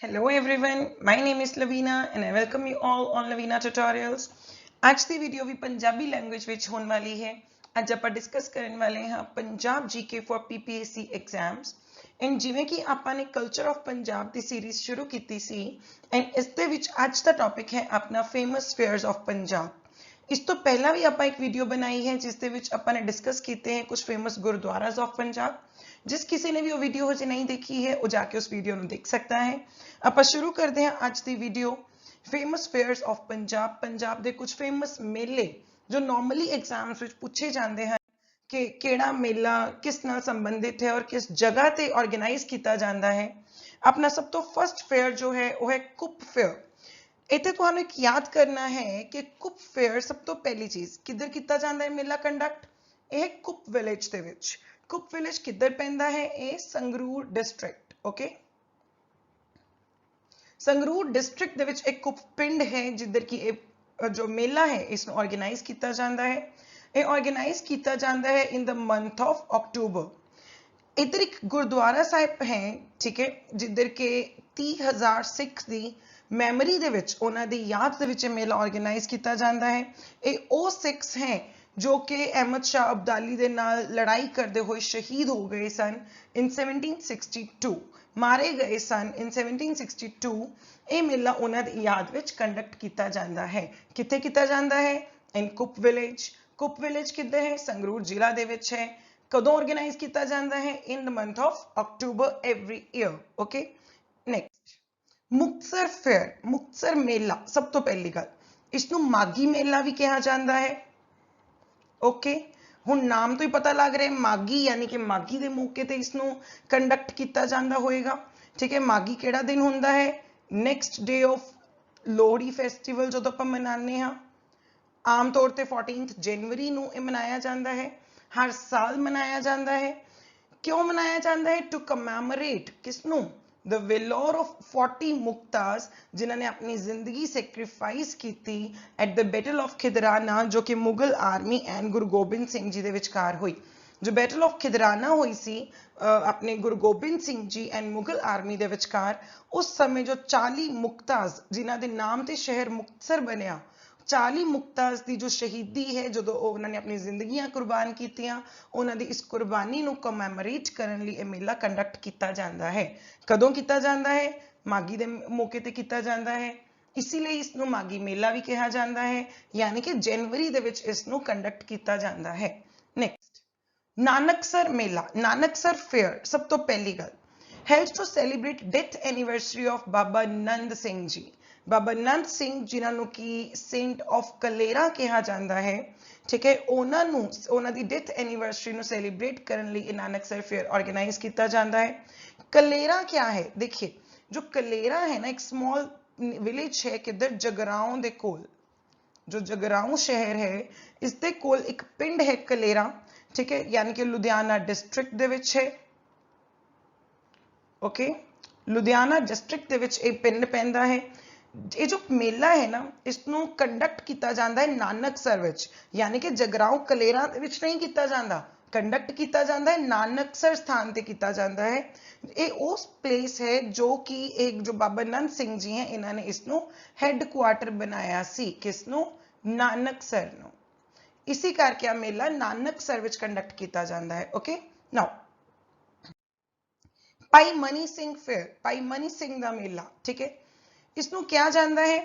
Hello everyone, my name is Lavina and I welcome you all on Lavina Tutorials। ਅੱਜ ਦੀ video ਵੀ Punjabi language ਵਿੱਚ ਹੋਣ ਵਾਲੀ ਹੈ। ਅੱਜ ਆਪਾਂ ਡਿਸਕਸ ਕਰਨ ਵਾਲੇ ਹਾਂ Punjab GK for PPSC exams and ਜਿਵੇਂ ਕਿ ਆਪਾਂ ਨੇ culture of Punjab the series ਸ਼ੁਰੂ ਕੀਤੀ ਸੀ ਐਂਡ ਇਸ ਦੇ ਵਿੱਚ ਅੱਜ ਦਾ ਟੌਪਿਕ ਹੈ ਆਪਣਾ ਫੇਮਸ ਫੇਅਰਸ ਆਫ ਪੰਜਾਬ। ਇਸ ਤੋਂ ਪਹਿਲਾਂ ਵੀ ਆਪਾਂ ਇੱਕ ਵੀਡੀਓ ਬਣਾਈ ਹੈ ਜਿਸ ਦੇ ਵਿੱਚ ਆਪਾਂ ਨੇ ਡਿਸਕਸ ਕੀਤੇ हैं कुछ फेमस गुरुद्वारास ऑफ पंजाब। जिस किसी ने भी वो वीडियो हजे नहीं देखी है वो जाके उस वीडियो ਨੂੰ देख सकता है। ਆਪਾਂ ਸ਼ੁਰੂ ਕਰਦੇ ਹਾਂ ਅੱਜ ਦੀ video famous fairs of Punjab. Punjab ਦੇ ਕੁਝ ਫੇਮਸ ਮੇਲੇ ਜੋ ਨਾਰਮਲੀ ਐਗਜ਼ਾਮਸ ਵਿੱਚ ਪੁੱਛੇ ਜਾਂਦੇ ਹਨ ਕਿ ਕਿਹੜਾ ਮੇਲਾ ਕਿਸ ਨਾਲ ਸੰਬੰਧਿਤ ਹੈ ਔਰ ਕਿਸ ਜਗ੍ਹਾ ਤੇ ਆਰਗੇਨਾਈਜ਼ ਕੀਤਾ ਜਾਂਦਾ ਹੈ। ਆਪਣਾ ਸਭ ਤੋਂ ਫਸਟ ਫੇਅਰ ਜੋ ਹੈ ਉਹ ਹੈ ਕੁੱਪ ਫੇਅਰ। ਇੱਥੇ ਤੁਹਾਨੂੰ ਇੱਕ ਯਾਦ ਕਰਨਾ ਹੈ ਕਿ ਕੁੱਪ ਫੇਅਰ ਸਭ ਤੋਂ ਪਹਿਲੀ ਚੀਜ਼ ਕਿੱਧਰ ਕੀਤਾ ਜਾਂਦਾ ਹੈ ਮੇਲਾ ਕੰਡਕਟ, ਇਹ ਕੁੱਪ ਵਿਲੇਜ ਦੇ ਵਿੱਚ। ਕੁੱਪ ਵਿਲੇਜ ਕਿੱਧਰ ਪੈਂਦਾ ਹੈ? ਇਹ Sangrur district. Okay, Sangrur district ਦੇ ਵਿੱਚ ਇੱਕ ਕੁੱਪ ਪਿੰਡ ਹੈ ਜਿੱਧਰ ਕਿ ਇਹ ਜੋ ਮੇਲਾ ਹੈ ਇਸ ਨੂੰ ਆਰਗੇਨਾਈਜ਼ ਕੀਤਾ ਜਾਂਦਾ ਹੈ। ਇਹ ਆਰਗੇਨਾਈਜ਼ ਕੀਤਾ ਜਾਂਦਾ ਹੈ ਇਨ ਦ ਮੰਥ ਆਫ ਅਕਤੂਬਰ। इधर एक गुरुद्वारा साहिब है, ठीक है, जिधर के 30,000 सिख की मैमरी दे विच उन्हां दी याद दे विच मेला ऑर्गेनाइज किया जाता है। ये वो सिख्स हैं जो कि अहमद शाह अब्दाली दे नाल लड़ाई करते हुए शहीद हो गए सन इन 1762, मारे गए सन इन 1762। ये मेला उन्हां दी याद विच कंडक्ट किया जाता है। कित्थे किया जाता है? इन कुप विलेज। कुप विलेज किधर है? संगरूर जिला दे विच है। कदों ऑर्गेनाइज किया जाता है? In the month of October every year. Okay, next Muktsar fair, Muktsar मेला। सब तो पहली गल इसनू मागी मेला भी कहा जाता है। ओके, हुण नाम तो ही पता लग रहा है मागी यानी कि मागी के मौके ते इसनू कंडक्ट किया जाता होएगा। ठीक है, मागी केड़ा दिन हुंदा है? Next day of Lohri festival जो आपां मनाने हां। आम तौर ते 14 जनवरी नूं इह मनाया जाता है। हर साल मनाया जाता है। क्यों मनाया जाता है? टू कमैमोरेट किसनों? द वेलोर ऑफ 40 मुक्ताज जिन्होंने अपनी जिंदगी सैक्रिफाइस की at the battle of Khidrana, जो कि मुगल आर्मी एंड गुरु गोबिंद सिंह जी दे विचकार हुई। जो बैटल ऑफ खिदराना हुई सी अपने गुरु गोबिंद सिंह जी एंड मुगल आर्मी दे विचकार, उस समय जो 40 मुक्ताज जिन्हां दे नाम ते शहर मुक्तसर बनया, 40 मुक्ताज की जो शहीदी है जो उन्होंने अपनी जिंदगियां कुर्बान कीतियां, उन्होंने इस कुर्बानी को कमैमोरेट करने लिए मेला कंडक्ट किया जाता है। कदों किया जाता है? मागी के मौके पर किया जाता है, इसीलिए इसनू मागी मेला भी कहा जाता है, यानी कि जनवरी दे विच इसनू कंडक्ट किया जाता है। नेक्स्ट नानकसर मेला, नानकसर फेयर। सब तो पहली गल held to celebrate death anniversary of Baba Nand Singh ji. Baba Nand Singh जिन्हों की सेंट ऑफ कलेरा कहा जाता है। ठीक है, उन्होंने दी डेथ एनिवर्सरी को सैलीब्रेट करने लिए नानकसर फेयर ऑर्गेनाइज किया जाता है। कलेरा क्या है? देखिए, जो कलेरा है ना एक स्मॉल विलेज है किधर जगराओं दे कोल, जो जगराओं शहर है इस दे कोल एक पिंड है कलेरा। ठीक है, यानी कि लुधियाना डिस्ट्रिक्ट दे विच है। ओके, लुधियाना डिस्ट्रिक्ट दे विच एक पिंड पैंदा है। ये जो मेला है ना इसनू कंडक्ट किया जाता है नानकसर विच, यानी कि जगराओं कलेरा विच नहीं किया जाता, कंडक्ट किया जाता है नानकसर स्थान ते किया जाता है। ये उस प्लेस है जो कि एक जो बाबा नंद सिंह जी हैं इन्होंने इसनू हैडक्वार्टर बनाया सी, किसनू? नानकसर नू। इसी करके मेला नानकसर विच कंडक्ट किया जाता है। ओके, नाउ भाई मनी सिंह फेयर, भाई मनी सिंह का मेला। ठीक है, इसनू क्या जाता है?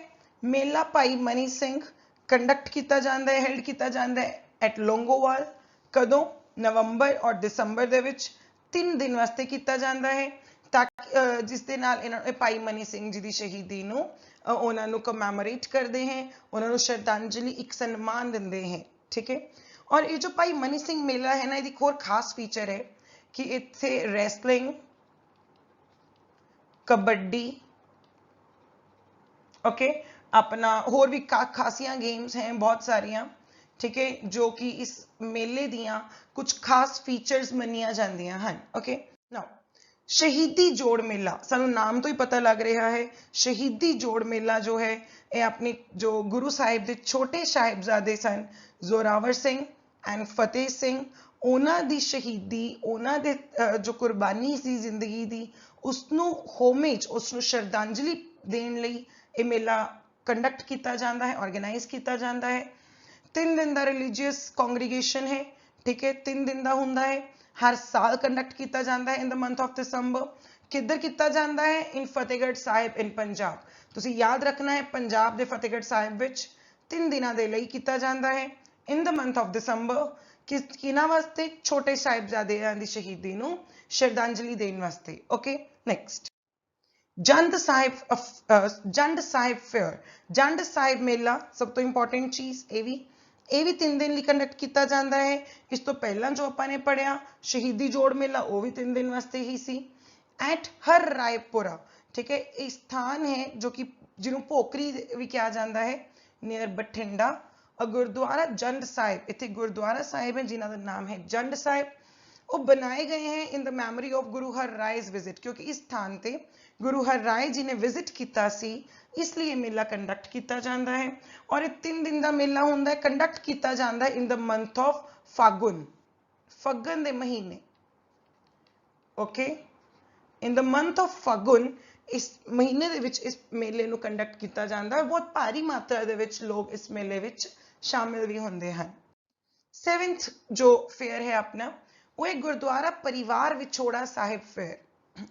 मेला भाई मनी सिंह कंडक्ट किया जाता है, हेल्ड किया जाता है एट लोंगोवाल। कदों? नवंबर और दिसंबर दे विच 3 दिन वास्ते किया जाता है, ताकि जिस दे नाल इन्होंने भाई मनी सिंह जी की शहीदी नू उन्होंने कमैमोरेट करते हैं, उन्होंने श्रद्धांजलि एक सम्मान देते हैं। ठीक है, और ये जो भाई मनी सिंह मेला है ना एक होर खास फीचर है कि इत्थे रैसलिंग, कबड्डी, ओके, अपना होर भी खासियां गेम्स हैं बहुत सारियां। ठीक है, जो कि इस मेले दियां कुछ खास फीचर्स मनिया जांदियां हैं। ओके, नाउ शहीदी जोड़ मेला, सानू नाम तो ही पता लग रहा है शहीदी जोड़ मेला जो है ये अपनी जो गुरु साहिब दे छोटे साहिबजादे सन जोरावर सिंह एंड फतेह सिंह, उन्हां दी शहीदी, उन्हां दे जो कुर्बानी सी जिंदगी दी, उसनू होमेज, उसनू श्रद्धांजलि देण लई ਇਹ ਮੇਲਾ कंडक्ट किया जाता है, ऑर्गेनाइज किया जाता है। 3 दिन का रिलीजियस कॉन्ग्रीगेशन है, ठीक है, 3 दिन का होंदा है, हर साल कंडक्ट किया जाता है in the month of December. किधर किया जाता है? इन फतेहगढ़ साहिब इन पंजाब। तुसी याद रखना है पंजाब के फतेहगढ़ साहिब विच 3 दिनों के लिए किया जाता है in the month of December. किना वास्ते? छोटे साहिबजादियां दी शहीदी नूं श्रद्धांजलि देने वास्ते। Okay, next जंड Sahib fair, जंड Sahib मेला सब तो इंपॉर्टेंट चीज ये भी 3 दिन लिए कंडक्ट किया जाता है। इस तो पहला जो आपने पढ़िया शहीदी जोड़ मेला वो भी 3 दिन वास्ते ही सी। एट हर रायपुरा, ठीक है, ये स्थान है जो कि जिन्होंने पोखरी भी कहा जाता है, नियर बठिंडा। और गुरुद्वारा जंड साहिब, इतने गुरुद्वारा साहिब है जिन्हों का नाम है जंड साहिब, वो बनाए गए हैं in the memory of Guru her राय's visit, क्योंकि इस स्थान पे गुरु हर राय जी ने विजिट किया सी, इसलिए मेला कंडक्ट किया जाता है। और 3 दिन का मेला होंदा है, कंडक्ट किया जाता है in the month of Phagun, Phaggan के महीने। Okay, in the month of Phagun, इस महीने दे विच इस मेले नूं कंडक्ट किया जाता है। बहुत भारी मात्रा दे विच लोग इस मेले विच शामिल भी होंदे हैं। 7th जो फेयर है अपना, वो एक गुरुद्वारा परिवार विछोड़ा साहिब फेयर।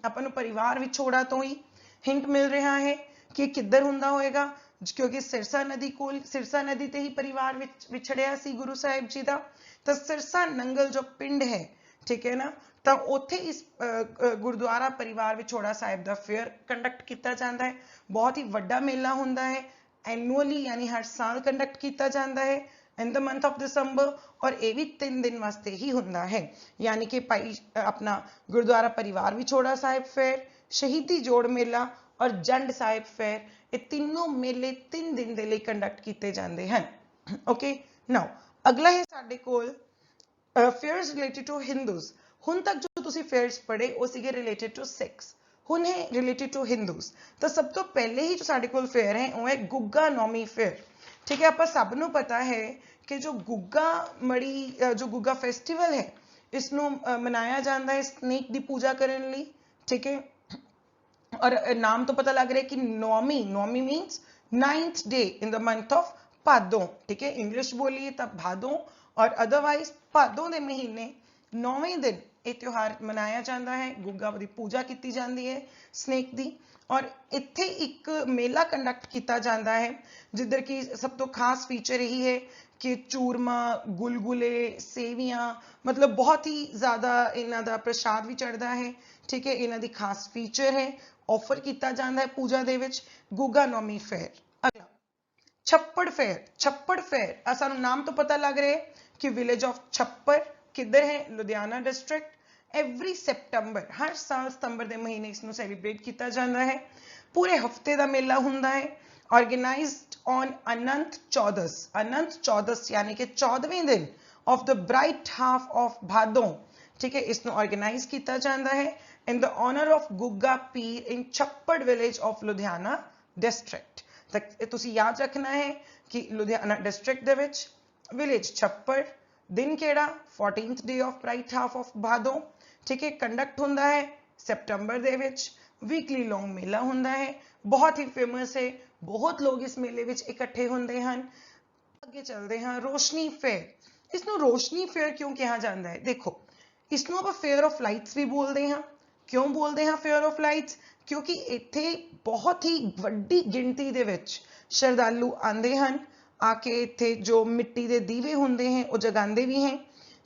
अपन परिवार विछोड़ा तो ही हिंट मिल रहा है कि किधर हुंदा होएगा, क्योंकि सिरसा नदी कोल, सिरसा नदी ते ही परिवार विछड़िया सी गुरु साहिब जी का। तो सिरसा नंगल जो पिंड है, ठीक है ना, तो उत्थे इस गुरुद्वारा परिवार विछोड़ा साहिब का फेयर कंडक्ट किया जाता है। बहुत ही वड्डा मेला होंदा है, एनुअली यानी हर साल कंडक्ट किया जाता है in the month of December. और ये भी 3 दिन वास्ते ही होंदा है, यानी कि भाई अपना गुरुद्वारा परिवार विछोड़ा साहिब फेयर, शहीदी जोड़ मेला और जंड साहिब फेयर, ये तीनों मेले 3 दिन के लिए कंडक्ट किए जाते हैं। ओके, नाउ अगला है साडे कोल फेयर्स रिलेटेड टू हिंदूज। हुण तक जो तुसी फेयर्स पढ़े वो सीगे रिलेटेड टू सिक्स, हुण है रिलेटेड टू हिंदूज। तो सब तो पहले ही जो साडे कोल फेयर है वो है गुग्गा नौमी फेयर, ठीक है। आप सबनों पता है कि जो गुग्गा मड़ी, जो गुग्गा फेस्टिवल है, इसनों मनाया जाता है स्नेक की पूजा करने लिए, ठीक है। और नाम तो पता लग रहा है कि नौमी, नौमी means 9th day in the month of Bhadon, ठीक है। इंग्लिश बोलिए तब भादों, और अदरवाइज भादों के महीने 9वें दिन ये त्योहार मनाया जाता है, गुग्गा की पूजा की जाती है स्नेक की। और इत्थे एक मेला कंडक्ट किया जाता है जिधर की सब तो खास फीचर यही है कि चूरमा, गुलगुले, सेवियां, मतलब बहुत ही ज्यादा इन्हां दा प्रसाद भी चढ़ता है, ठीक है। इन्हां दी खास फीचर है, ऑफर किया जाता है पूजा दे विच गुग्गा नौमी फेयर। अगला छप्पड़ फेयर, छप्पड़ फेयर सानू नाम तो पता लग रहा है कि विलेज ऑफ छप्पड़ किधर है, लुधियाना डिस्ट्रिक्ट। एवरी सितंबर, हर साल सितंबर के महीने इसनू सैलीब्रेट किया जाता है। पूरे हफ्ते का मेला होंदा है, ऑर्गेनाइज्ड ऑन अनंत चौदस, अनंत चौदस यानी कि 14वें दिन of the bright half of Bhadon, ठीक है। इसनू ऑर्गेनाइज किया जाता है in the honour of Gugga Pir in Chhappar village of Ludhiana district. तक तुसी याद रखना है कि लुधियाना डिस्ट्रिक्ट दे विच विलेज छप्पड़, दिन केड़ा 14th day of bright half of Bhadon, ठीक है। कंडक्ट होंदा है सितंबर दे विच, वीकली लॉन्ग मेला होंदा है, बहुत ही फेमस है, बहुत लोग इस मेले विच इकट्ठे होंदे हन। आगे चलते हैं रोशनी फेयर। इसनू रोशनी फेयर क्यों कहा जाता है? देखो, इसनू आप फेयर ऑफ लाइट्स भी बोलते हैं। क्यों बोलते हैं फेयर ऑफ लाइट्स? क्योंकि इत्थे बहुत ही वड्डी गिनती दे विच श्रद्धालु आंदे हन, आके इत्थे जो मिट्टी के दीवे होंदे हैं वो जगांदे भी हैं,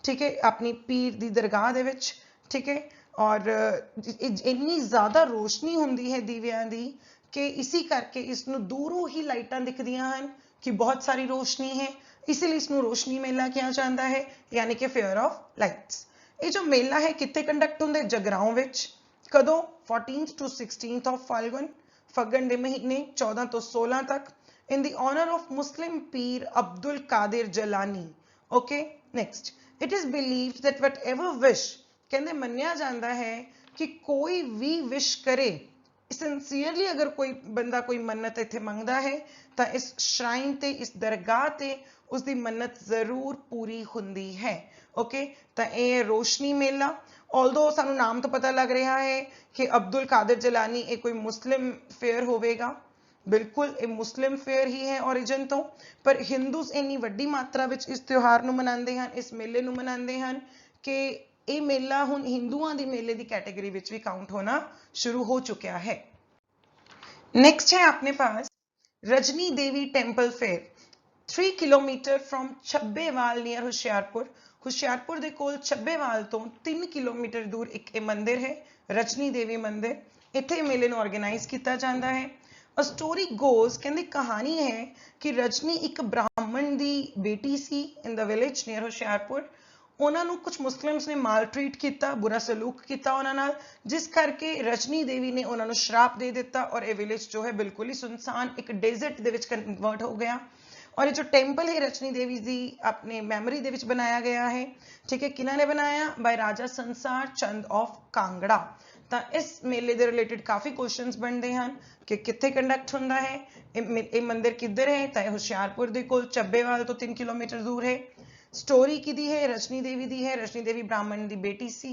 ठीक है, अपनी पीर दी दरगाह दे विच, ठीक है। और इतनी ज्यादा रोशनी होंदी है दीवियां दी कि इसी करके इसनू दूरों ही लाइटां दिखदियां हन कि बहुत सारी रोशनी है, इसीलिए इसनू रोशनी मेला कहा जाता है, यानी कि फेयर ऑफ लाइट्स। ये जो मेला है कितने कंडक्ट होंदे? जगराओं विच। कदों? 14th to 16th of Phalgun, Faggan के महीने 14 तो 16 तक, in the honor of Muslim Peer Abdul Qadir Jalani. Okay, next. It is believed that whatever wish, कहते मन्निया जाता है कि कोई भी विश करे, सिंसीयरली अगर कोई बंदा कोई मन्नत इत्थे मंगदा है तो इस श्राइन ते, इस दरगाह ते उसकी मन्नत जरूर पूरी हुंदी है। ओके, तो ये रोशनी मेला, ऑल्दो सानू नाम तो पता लग रहा है कि अब्दुल कादिर जिलानी ये कोई मुस्लिम फेयर होवेगा, बिल्कुल ये मुस्लिम फेयर ही है ओरिजिन तो, पर हिंदूस इन्नी वड्डी मात्रा विच इस त्योहार नूं मनाते हैं, इस मेले नूं मनाते हैं कि ये मेला हुण हिंदुआं दी मेले दी कैटेगरी विच भी काउंट होना शुरू हो चुका है। नेक्स्ट है अपने पास Rajni Devi temple fair, 3 kilometre from Chabbewal near Hoshiarpur. Hoshiarpur दे कोल छब्बेवाल तो 3 किलोमीटर दूर एक मंदिर है रजनी देवी मंदिर, इत्थे मेले नूं ऑर्गेनाइज किया जाता है। अ स्टोरी गोज, कहंदे कहानी है कि रजनी एक ब्राह्मण दी बेटी सी in the village near Hoshiarpur, उन्होंने कुछ मुस्लिम्स ने माल ट्रीट किया, बुरा सलूक किया उन्होंने, जिस करके रजनी देवी ने उन्होंने श्राप दे दिता और ये विलेज जो है बिल्कुल ही सुनसान एक डेजर्ट दे विच कन्वर्ट हो गया। और ये जो टेंपल है रजनी देवी जी अपने मैमरी दे विच बनाया गया है, ठीक है, किन्हों ने बनाया, बाय राजा संसार चंद ऑफ कांगड़ा। तो इस मेले दे रिलेटेड काफ़ी क्वेश्चंस बनते हैं कि कित्थे कंडक्ट होंदा है, ये मंदिर किधर है, तो हुशियारपुर दे कोल चब्बेवाल तो 3 किलोमीटर दूर है। स्टोरी किदी है, रजनी देवी दी है, रजनी देवी ब्राह्मण दी बेटी सी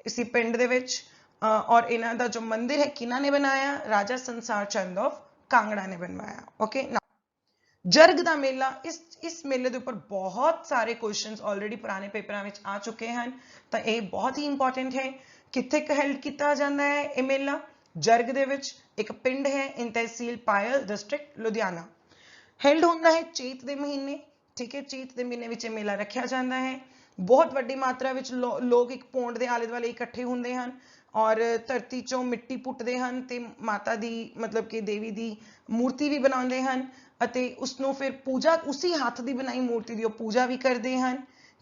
इसी पिंड दे विच, और इन्हां दा जो मंदिर है किन्हां ने बनाया, राजा संसार चंद ऑफ कांगड़ा ने बनवाया। ओके, जरग दा मेला, इस मेले के ऊपर बहुत सारे क्वेश्चंस ऑलरेडी पुराने पेपरों में आ चुके हैं, तो ये बहुत ही इंपॉर्टेंट है। कित्थे हेल्ड किया जाता है ये मेला, जरग दे विच एक पिंड है इन तहसील पायल डिस्ट्रिक्ट लुधियाना। हेल्ड होंदा है चेत के महीने, ठीक है, चेत के महीने में मेला रखा जाता है। बहुत वड्डी मात्रा में लोग एक पौंड के आले दुआले इकट्ठे होंगे हैं और धरती चों मिट्टी पुट्टते हैं ते माता दी मतलब कि देवी दी मूर्ति भी बनाते हैं अते उसनों फिर पूजा उसी हाथ की बनाई मूर्ति की पूजा भी करते हैं,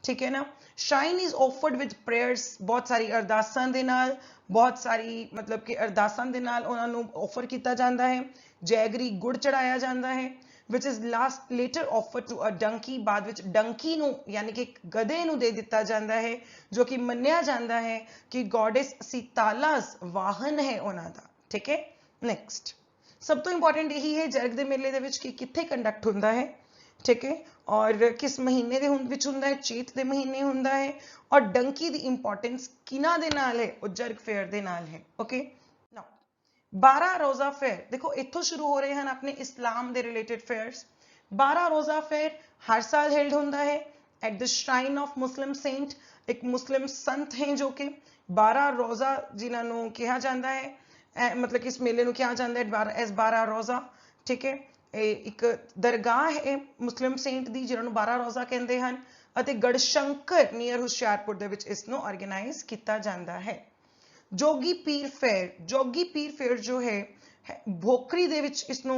ठीक है ना। Shrine is offered with prayers, बहुत सारी अरदासां दे नाल, बहुत सारी मतलब कि अरदासां दे नाल उन्हां नूं ऑफर किया जाता है। जैगरी गुड़ चढ़ाया जाता है which is last later offered to a donkey, बाद विच डंकी नूं यानी कि गधे नूं दे दिता जाता है, जो कि मन्निया जाता है कि गॉडेस सीतालास वाहन है उन्हां दा, ठीक है। नेक्स्ट सब तो इंपॉर्टेंट यही है जरग दे मेले दे विच कि कित्थे कंडक्ट हुंदा है, ठीक है, और किस महीने दे विच हुंदा है, चेत दे महीने हुंदा है, और डंकी दी इंपॉर्टेंस किन्हां दे नाल है, वो जरग फेयर दे नाल है। ओके, 12 रोजा फेयर, देखो इत्थों शुरू हो रहे हैं अपने इस्लाम के रिलेटेड फेयर्स। 12 रोजा फेयर हर साल हेल्ड होता है at the shrine of Muslim saint, एक मुस्लिम संत हैं जो कि 12 रोजा जिन्होंने कहा जाता है, मतलब कि इस मेले को कहा जाता है एस 12 रोजा, ठीक है। एक दरगाह है मुस्लिम सेंट की जिन्होंने 12 रोजा कहते हैं और गढ़शंकर नियर हुशियारपुर दे विच इसनों ऑर्गेनाइज किया जाता है। जोगी पीर फेयर, जोगी पीर फेयर जो है भोकरी दे विच इसनों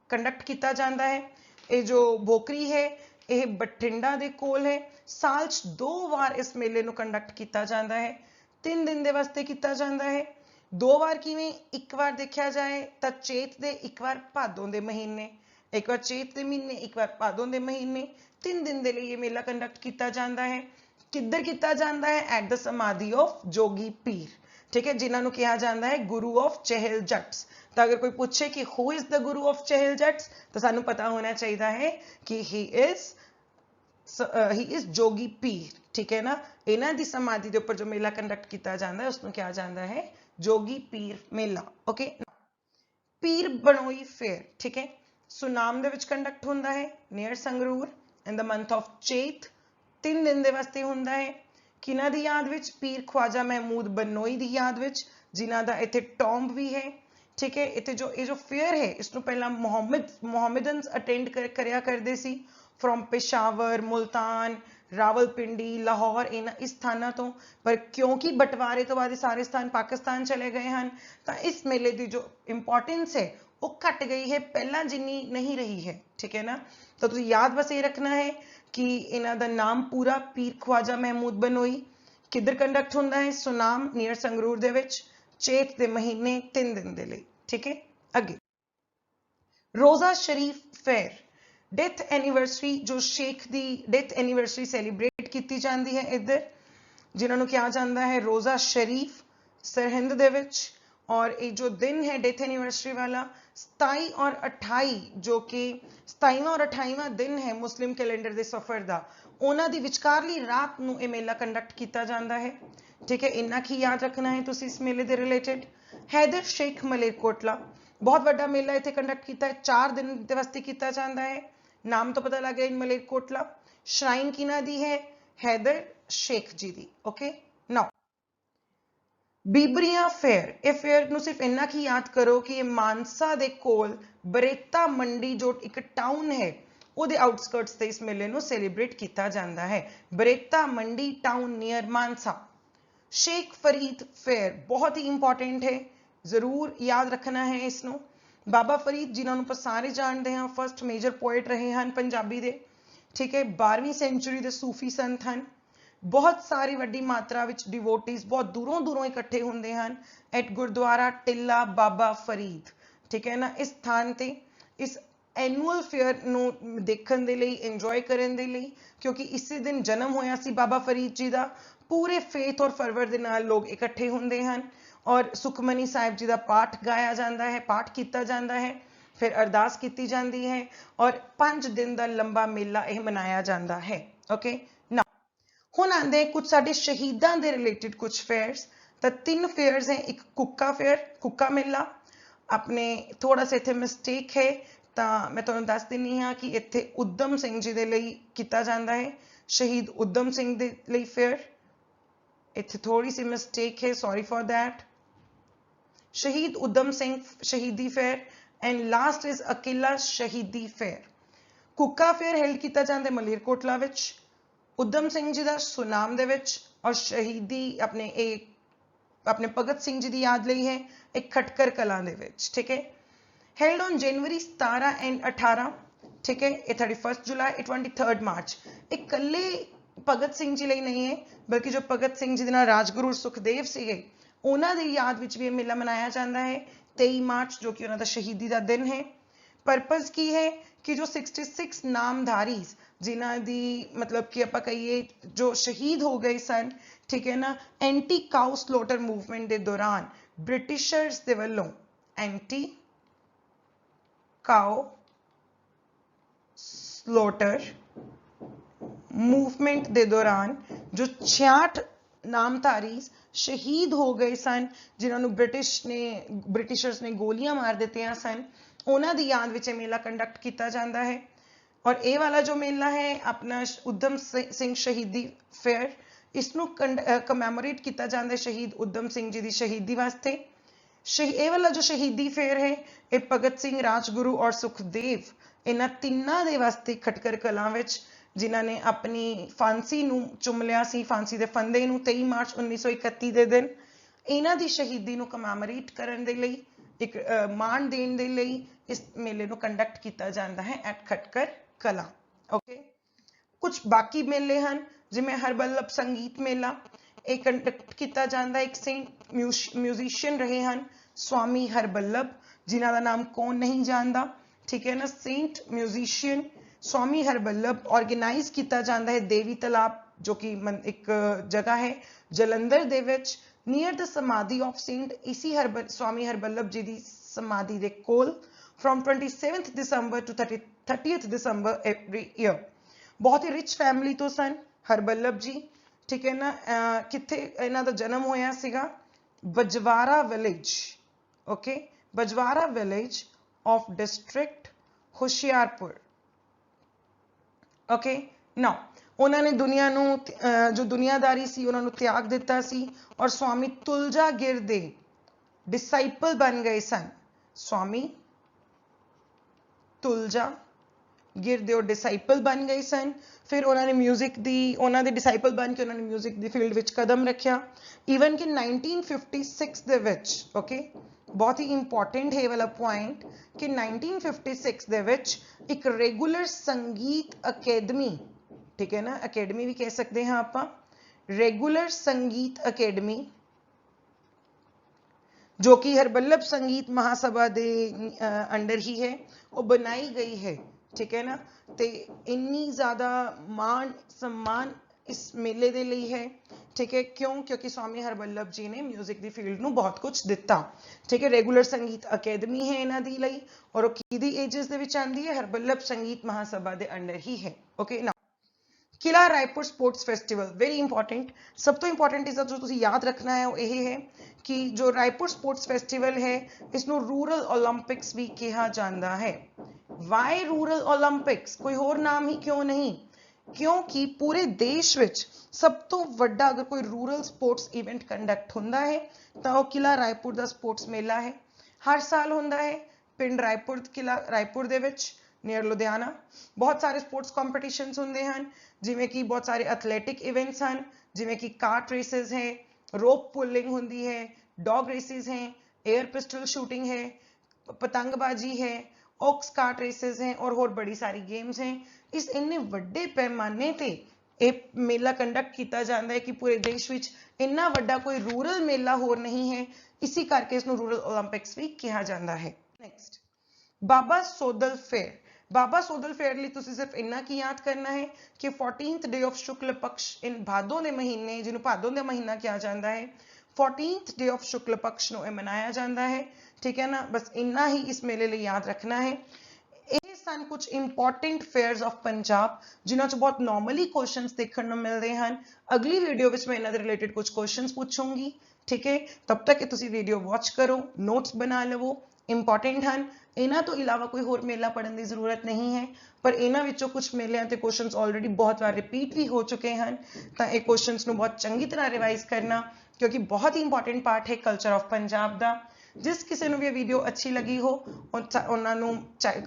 कंडक्ट किया जाता है। ये जो भोकरी है ये बठिंडा दे कोल है, साल 2 बार इस मेले नूं कंडक्ट किया जाता है, 3 दिन दे वास्ते किया जाता है। 2 बार किवें, एक बार देखा जाए तो चेत दे, एक बार भादों दे महीने, एक बार चेत दे महीने, एक बार भादों दे महीने, 3 दिन दे लिए ये मेला कंडक्ट किया जाता है। किधर किया जाता है, एट द समाधि ऑफ जोगी पीर, ठीक है, जिन्होंने कहा जाता है गुरु ऑफ चहल जट्स। तो अगर कोई पूछे कि who is the Guru of चहल जट्स, तो सानू पता होना चाहिए है कि ही इज जोगी पीर, ठीक है ना। इन्हां दी समाधि के ऊपर जो मेला कंडक्ट किया जाता है उसको कहा जाता है जोगी पीर मेला। ओके, पीर बनोई फेयर, ठीक है, सुनाम दे विच कंडक्ट होंदा है near Sangrur in the month of चेत, 3 दिन दे वास्ते होंदा है। किन्हां दी याद विच, पीर ख्वाजा महमूद बनोई दी याद विच, जिन्हां दा इत्थे टॉम्ब भी है, ठीक है। इत्थे जो ये जो फेयर है इसनों पहला मोहम्मदन्स अटेंड करया करदे सी फ्रॉम पेशावर, मुल्तान, रावलपिंडी, लाहौर, इस स्थानों तो, पर क्योंकि बंटवारे तो बाद सारे स्थान पाकिस्तान चले गए हैं तो इस मेले की जो इंपॉर्टेंस है वो घट गई है, पहला जिन्नी नहीं रही है, ठीक है ना। तो तुझे याद बस ये रखना है कि इन्हां दा नाम पूरा पीर ख्वाजा महमूद बनोई, किधर कंडक्ट होंदा है, सुनाम नियर संगरूर दे विच, चेत दे महीने, 3 दिन दे लई, ठीक है। अगे रोजा शरीफ फेयर, डेथ एनिवर्सरी, जो शेख दी डेथ एनिवर्सरी सैलीब्रेट की जाती है इधर, जिन्होंने कहा जाता है रोजा शरीफ, सरहिंद दे विच, और ये जो दिन है डेथ एनिवर्सरी वाला 27 और 28 जो कि 27वां और 28वां दिन है मुस्लिम कैलेंडर ਦੇ ਸਫਰ ਦਾ ਉਹਨਾਂ ਦੀ ਵਿਚਕਾਰਲੀ ਰਾਤ ਨੂੰ ਇਹ ਮੇਲਾ ਕੰਡਕਟ ਕੀਤਾ ਜਾਂਦਾ ਹੈ ਠੀਕ ਹੈ ਇੰਨਾ ਕੀ ਯਾਦ ਰੱਖਣਾ ਹੈ ਤੁਸੀਂ ਇਸ ਮੇਲੇ ਦੇ ਰਿਲੇਟਡ हैदर शेख मलेरकोटला बहुत बड़ा मेला इत्थे कंडक्ट किया है 4 दिन ਦੇ ਵਾਸਤੇ ਕੀਤਾ ਜਾਂਦਾ ਹੈ नाम तो पता लग गया इन मलेरकोटला श्राइन किना दी है हैदर शेख जी दी ओके नाउ बीबरिया फेयर ਇਹ फेयर ਨੂੰ सिर्फ इन्ना की याद करो कि ये मानसा ਦੇ ਕੋਲ ਬਰੇਤਾ ਮੰਡੀ ਜੋ ਇੱਕ ਟਾਊਨ ਹੈ ਉਹਦੇ ਆਊਟਸਕਰਟਸ ਤੇ ਇਸ ਮੇਲੇ ਨੂੰ ਸੈਲੀਬ੍ਰੇਟ ਕੀਤਾ ਜਾਂਦਾ ਹੈ Bareta Mandi town near Mansa Sheikh Farid fair बहुत ही इंपॉर्टेंट है जरूर याद रखना है इसनों बाबा फरीद जिन्होंने ਆਪਾਂ ਸਾਰੇ ਜਾਣਦੇ ਹਾਂ ਫਸਟ ਮੇਜਰ ਪੋਇਟ ਰਹੇ ਹਨ ਪੰਜਾਬੀ ਦੇ ਠੀਕ ਹੈ 12ਵੀਂ ਸੈਂਚੁਰੀ ਦੇ ਸੂਫੀ ਸੰਤ ਹਨ ਬਹੁਤ ਸਾਰੀ ਵੱਡੀ ਮਾਤਰਾ ਵਿੱਚ ਡਿਵੋਟੀਜ਼ ਬਹੁਤ ਦੂਰੋਂ ਦੂਰੋਂ ਇਕੱਠੇ ਹੁੰਦੇ ਹਨ ਐਟ ਗੁਰਦੁਆਰਾ ਟਿੱਲਾ ਬਾਬਾ ਫਰੀਦ ਠੀਕ ਹੈ ਨਾ ਇਸ ਸਥਾਨ ਤੇ ਇਸ ਐਨੂਅਲ ਫੇਅਰ ਨੂੰ ਦੇਖਣ ਦੇ ਲਈ ਇੰਜੋਏ ਕਰਨ ਦੇ ਲਈ ਕਿਉਂਕਿ ਇਸੇ ਦਿਨ ਜਨਮ ਹੋਇਆ ਸੀ ਬਾਬਾ ਫਰੀਦ ਜੀ ਦਾ पूरे फेथ और फरवर ਦੇ ਨਾਲ ਲੋਕ ਇਕੱਠੇ ਹੁੰਦੇ ਹਨ ਔਰ ਸੁਖਮਨੀ ਸਾਹਿਬ ਜੀ ਦਾ ਪਾਠ ਗਾਇਆ ਜਾਂਦਾ ਹੈ ਪਾਠ ਕੀਤਾ ਜਾਂਦਾ ਹੈ ਫਿਰ ਅਰਦਾਸ ਕੀਤੀ ਜਾਂਦੀ ਹੈ ਔਰ 5 ਦਿਨ ਦਾ ਲੰਬਾ ਮੇਲਾ ਇਹ ਮਨਾਇਆ ਜਾਂਦਾ ਹੈ ਓਕੇ ਨਾ ਹੁਣ ਆਂਦੇ ਕੁਝ ਸਾਡੇ ਸ਼ਹੀਦਾਂ ਦੇ ਰਿਲੇਟਡ ਕੁਝ ਫੇਅਰਸ ਤਾਂ 3 ਫੇਅਰਸ ਹੈ ਇੱਕ ਕੁੱਕਾ ਫੇਅਰ ਕੁੱਕਾ ਮੇਲਾ ਆਪਣੇ ਥੋੜਾ ਸੇ ਇੱਥੇ ਮਿਸਟੇਕ ਹੈ ਤਾਂ ਮੈਂ ਤੁਹਾਨੂੰ ਦੱਸ ਦਿੰਨੀ ਹਾਂ ਕਿ ਇੱਥੇ ਉਦਮ ਸਿੰਘ ਜੀ ਦੇ ਲਈ ਕੀਤਾ ਜਾਂਦਾ ਹੈ ਸ਼ਹੀਦ ਉਦਮ ਸਿੰਘ ਦੇ ਲਈ ਫੇਅਰ ਇੱਥੇ ਥੋੜੀ ਸੀ ਮਿਸਟੇਕ ਹੈ ਸੌਰੀ ਫॉर दैट ਸ਼ਹੀਦ ਉਦਮ ਸਿੰਘ ਸ਼ਹੀਦੀ ਫੇਅਰ ਐਂਡ ਲਾਸਟ ਇਜ਼ ਅਕੀਲਾ ਸ਼ਹੀਦੀ ਫੇਅਰ ਕੁੱਕਾ ਫੇਅਰ ਹੈਲਡ ਕੀਤਾ ਜਾਂਦਾ ਹੈ ਮਲੇਰਕੋਟਲਾ ਵਿੱਚ ਉਦਮ ਸਿੰਘ ਜੀ ਦਾ ਸੁਨਾਮ ਦੇ ਵਿੱਚ ਔਰ ਸ਼ਹੀਦੀ ਆਪਣੇ ਭਗਤ ਸਿੰਘ ਜੀ ਦੀ ਯਾਦ ਲਈ ਹੈ ਇੱਕ ਖਟਕਰ ਕਲਾਂ ਦੇ ਵਿੱਚ ਠੀਕ ਹੈ ਹੈਲਡ ਔਨ ਜਨਵਰੀ 17 ਐਂਡ 18 ਠੀਕ ਹੈ ਇਹ 31 ਜੁਲਾਈ 23 ਮਾਰਚ ਇਕੱਲੇ ਭਗਤ ਸਿੰਘ ਜੀ ਲਈ ਨਹੀਂ ਹੈ ਬਲਕਿ ਜੋ ਭਗਤ ਸਿੰਘ ਜੀ ਦੇ ਨਾਲ ਰਾਜਗੁਰੂ ਸੁਖਦੇਵ ਸੀਗੇ ਉਹਨਾਂ ਦੀ ਯਾਦ ਵਿੱਚ ਵੀ ਇਹ ਮੇਲਾ ਮਨਾਇਆ ਜਾਂਦਾ ਹੈ 23 ਮਾਰਚ ਜੋ ਕਿ ਉਹਨਾਂ ਦਾ ਸ਼ਹੀਦੀ ਦਾ ਦਿਨ ਹੈ ਪਰਪਸ ਕੀ ਹੈ ਕਿ ਜੋ 66 ਨਾਮਧਾਰੀਜ਼ ਜਿਨ੍ਹਾਂ ਦੀ ਮਤਲਬ ਕਿ ਆਪਾਂ ਕਹੀਏ ਜੋ ਸ਼ਹੀਦ ਹੋ ਗਏ ਸਨ ਠੀਕ ਹੈ ਨਾ ਐਂਟੀ ਕਾਊ ਸਲੋਟਰ ਮੂਵਮੈਂਟ ਦੇ ਦੌਰਾਨ ਬ੍ਰਿਟਿਸ਼ਰਸ ਦੇ ਵੱਲੋਂ ਐਂਟੀ ਕਾਊ ਸਲੋਟਰ मूवमेंट के दौरान जो 66 नामधारी शहीद हो गए सन जिन्होंने ब्रिटिशर्स ने गोलियां मार दित्तियां सन उन्हां दी याद विच मेला कंडक्ट किया जाता है और ये वाला जो मेला है अपना उधम सिंह शहीदी फेयर इसनों कमैमोरेट किया जाता है शहीद उधम सिंह जी की शहीदी वास्ते ये वाला जो शहीदी फेयर है ये भगत सिंह राजगुरू और सुखदेव इन्हां तिन्नां दे वास्ते खटकर कलां विच जिन्हां ने अपनी फांसी नूं चुम लिया सी फांसी दे फंदे नूं 23 मार्च 1931 दे दिन इन्हां दी शहीदी नूं कमैमोरेट करन दे लई एक मान देण दे लई इस मेले नूं कंडक्ट किया जाता है एट खटकर कला ओके कुछ बाकी मेले हैं जिवें हरबल्लभ संगीत मेला ये कंडक्ट किया जाता है एक सेंट म्यूजिशियन रहे हैं स्वामी हरबल्लभ जिन्हां दा नाम कौन नहीं जानता ठीक है ना सेंट म्यूजिशियन स्वामी हरबल्लभ ऑर्गेनाइज किया जाता है देवी तालाब जो कि एक जगह है जलंधर दे विच near the samadhi of saint इसी स्वामी हरबल्लभ जी की समाधि दे कोल from 27th December to 30th December every year बहुत ही रिच फैमिली तो सन हरबल्लभ जी ठीक है ना किथे इन्हां दा जन्म होया सीगा Bajwara village okay Bajwara village of district Hoshiarpur okay now उन्होंने दुनिया नूं जो दुनियादारी सी उन्होंने त्याग दिता सी और स्वामी तुलजागिर दे डिसाइपल बन गए सन स्वामी तुलजागिर दे डिसाइपल बन गए सन फिर उन्होंने म्यूजिक दी उन्होंने डिसाइपल बन के उन्होंने म्यूजिक दी फील्ड विच कदम रखा ईवन कि 1956 दे विच ओके बहुत ही इंपॉर्टेंट है वाला पॉइंट कि 1956 दे विच एक रेगुलर संगीत अकेडमी ठीक है ना अकेडमी भी कह सकते हैं आप रेगुलर संगीत अकेडमी जो कि हरबल्लभ संगीत महासभा दे अंडर ही है वो बनाई गई है ठीक है ना ते इन्नी ज्यादा मान सम्मान इस मेले दे लिए है ठीक है, क्यों? क्योंकि स्वामी हरवल्लभ जी ने म्यूजिक ਦੀ ਫੀਲਡ ਨੂੰ ਬਹੁਤ ਕੁਝ ਦਿੱਤਾ। ਠੀਕ ਹੈ, ਰੈਗੂਲਰ ਸੰਗੀਤ ਅਕੈਡਮੀ ਹੈ ਇਹਨਾਂ ਦੀ ਲਈ ਔਰ ਉਹ ਕਿਹਦੀ ਏਜਸ ਦੇ ਵਿੱਚ ਆਂਦੀ ਹੈ? ਹਰਵੱਲਭ ਸੰਗੀਤ ਮਹਾਸਭਾ ਦੇ ਅੰਡਰ ਹੀ ਹੈ। ਓਕੇ ਨਾ, ਕਿਲਾ Raipur sports festival very important. ਸਭ ਤੋਂ ਇੰਪੋਰਟੈਂਟ ਇਸ ਦਾ ਜੋ ਤੁਸੀਂ ਯਾਦ ਰੱਖਣਾ ਹੈ ਉਹ ਇਹ ਹੈ ਕਿ ਜੋ ਰਾਏਪੁਰ ਸਪੋਰਟਸ ਫੈਸਟੀਵਲ ਹੈ ਇਸ ਨੂੰ ਰੂਰਲ 올림픽ਸ ਵੀ ਕਿਹਾ ਜਾਂਦਾ ਹੈ। ਵਾਈ ਰੂਰਲ 올림픽ਸ? ਕੋਈ ਹੋਰ ਨਾਮ ਹੀ ਕਿਉਂ ਨਹੀਂ? ਕਿਉਂਕਿ ਪੂਰੇ ਦੇਸ਼ ਵਿੱਚ ਸਭ ਤੋਂ ਵੱਡਾ ਅਗਰ ਕੋਈ ਰੂਰਲ ਸਪੋਰਟਸ ਇਵੈਂਟ ਕੰਡਕਟ ਹੁੰਦਾ ਹੈ ਤਾਂ ਉਹ ਕਿਲਾ ਰਾਏਪੁਰ ਦਾ ਸਪੋਰਟਸ ਮੇਲਾ ਹੈ। ਹਰ ਸਾਲ ਹੁੰਦਾ ਹੈ ਪਿੰਡ ਰਾਏਪੁਰ, ਕਿਲਾ ਰਾਏਪੁਰ ਦੇ ਵਿੱਚ ਨੀਅਰ ਲੁਧਿਆਣਾ। ਬਹੁਤ ਸਾਰੇ ਸਪੋਰਟਸ ਕੰਪੀਟੀਸ਼ਨਸ ਹੁੰਦੇ ਹਨ, ਜਿਵੇਂ ਕਿ ਬਹੁਤ ਸਾਰੇ ਐਥਲੈਟਿਕ ਇਵੈਂਟਸ ਹਨ, ਜਿਵੇਂ ਕਿ ਕਾਰਟ ਰੇਸਿਸ ਹੈ, ਰੋਪ ਪੁਲਿੰਗ ਹੁੰਦੀ ਹੈ, ਡੌਗ ਰੇਸਿਸ ਹੈ, एयर पिस्टल शूटिंग है, पतंगबाजी है, ऑक्स कार्ट रेसेस हैं और होर बड़ी सारी गेम्स हैं। इस इन्ने वड्डे पैमाने ते ਇਹ ਮੇਲਾ ਕੰਡਕਟ ਕੀਤਾ ਜਾਂਦਾ ਹੈ ਕਿ ਪੂਰੇ ਦੇਸ਼ ਵਿੱਚ ਇੰਨਾ ਵੱਡਾ ਕੋਈ ਰੂਰਲ ਮੇਲਾ ਹੋਰ ਨਹੀਂ ਹੈ, ਇਸੇ ਕਰਕੇ ਇਸ ਨੂੰ ਰੂਰਲ 올림픽ਸ ਵੀ ਕਿਹਾ ਜਾਂਦਾ ਹੈ। ਨੈਕਸਟ, ਬਾਬਾ ਸੋਦਲ ਫੇਅਰ। ਬਾਬਾ ਸੋਦਲ ਫੇਅਰ ਲਈ ਤੁਸੀਂ ਸਿਰਫ ਇੰਨਾ ਕੀ ਯਾਦ ਕਰਨਾ ਹੈ ਕਿ 14th ਡੇ ਆਫ ਸ਼ੁਕਲ ਪਕਸ਼ ਇਨ ਭਾਦੋਂ ਦੇ ਮਹੀਨੇ, ਜਿਹਨੂੰ ਭਾਦੋਂ ਦਾ ਮਹੀਨਾ ਕਿਹਾ ਜਾਂਦਾ ਹੈ, 14th ਡੇ ਆਫ ਸ਼ੁਕਲ ਪਕਸ਼ ਨੂੰ ਇਹ ਮਨਾਇਆ ਜਾਂਦਾ ਹੈ। ਠੀਕ ਹੈ ਨਾ, ਬਸ ਇੰਨਾ ਹੀ ਇਸ ਮੇਲੇ ਲਈ ਯਾਦ ਰੱਖਣਾ ਹੈ। ਇਹ ਸਨ ਕੁਝ ਇੰਪੋਰਟੈਂਟ ਫੇਅਰਸ ਆਫ ਪੰਜਾਬ ਜਿਨ੍ਹਾਂ ਚ ਬਹੁਤ ਨਾਰਮਲੀ ਕੁਐਸਚਨਸ ਦੇਖਣ ਨੂੰ ਮਿਲਦੇ ਹਨ। ਅਗਲੀ ਵੀਡੀਓ ਵਿੱਚ ਮੈਂ ਇਹਨਾਂ ਦੇ ਰਿਲੇਟਡ ਕੁਝ ਕੁਐਸਚਨਸ ਪੁੱਛੂੰਗੀ। ਠੀਕ ਹੈ, ਤਬ ਤੱਕ ਤੁਸੀਂ ਵੀਡੀਓ ਵਾਚ ਕਰੋ, ਨੋਟਸ ਬਣਾ ਲਵੋ, ਇੰਪੋਰਟੈਂਟ ਹਨ। ਇਹਨਾਂ ਤੋਂ ਇਲਾਵਾ ਕੋਈ ਹੋਰ ਮੇਲਾ ਪੜ੍ਹਨ ਦੀ ਜ਼ਰੂਰਤ ਨਹੀਂ ਹੈ, ਪਰ ਇਹਨਾਂ ਵਿੱਚੋਂ ਕੁਝ ਮੇਲਿਆਂ ਤੇ ਕੁਐਸਚਨਸ ਆਲਰੇਡੀ ਬਹੁਤ ਵਾਰ ਰਿਪੀਟ ਵੀ ਹੋ ਚੁੱਕੇ ਹਨ, ਤਾਂ ਇਹ ਕੁਐਸਚਨਸ ਨੂੰ ਬਹੁਤ ਚੰਗੀ ਤਰ੍ਹਾਂ ਰਿਵਾਈਜ਼ ਕਰਨਾ, ਕਿਉਂਕਿ ਬਹੁਤ ਹੀ ਇੰਪੋਰਟੈਂਟ ਪਾਰਟ ਹੈ ਕਲਚਰ ਆਫ ਪੰਜਾਬ ਦਾ। ਜਿਸ ਕਿਸੇ ਨੂੰ ਵੀ ਇਹ ਵੀਡੀਓ ਅੱਛੀ ਲੱਗੀ ਹੋ ਉਹਨਾਂ ਨੂੰ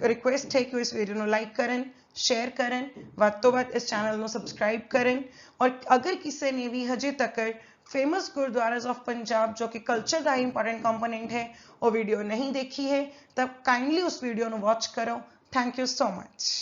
ਰਿਕੁਐਸਟ ਹੈ ਕਿ ਇਸ ਵੀਡੀਓ ਨੂੰ ਲਾਈਕ ਕਰਨ, ਸ਼ੇਅਰ ਕਰਨ, ਵੱਧ ਤੋਂ ਵੱਧ ਇਸ ਚੈਨਲ ਨੂੰ ਸਬਸਕ੍ਰਾਈਬ ਕਰਨ। ਔਰ ਅਗਰ ਕਿਸੇ ਨੇ ਵੀ ਹਜੇ ਤੱਕ ਫੇਮਸ ਗੁਰਦੁਆਰਾਸ ਆਫ ਪੰਜਾਬ ਜੋ ਕਿ ਕਲਚਰ ਦਾ ਇੰਪੋਰਟੈਂਟ ਕੰਪੋਨੈਂਟ ਹੈ ਉਹ ਵੀਡੀਓ ਨਹੀਂ ਦੇਖੀ ਹੈ ਤਾਂ ਕਾਈਂਡਲੀ ਉਸ ਵੀਡੀਓ ਨੂੰ ਵਾਚ ਕਰੋ। Thank you so much.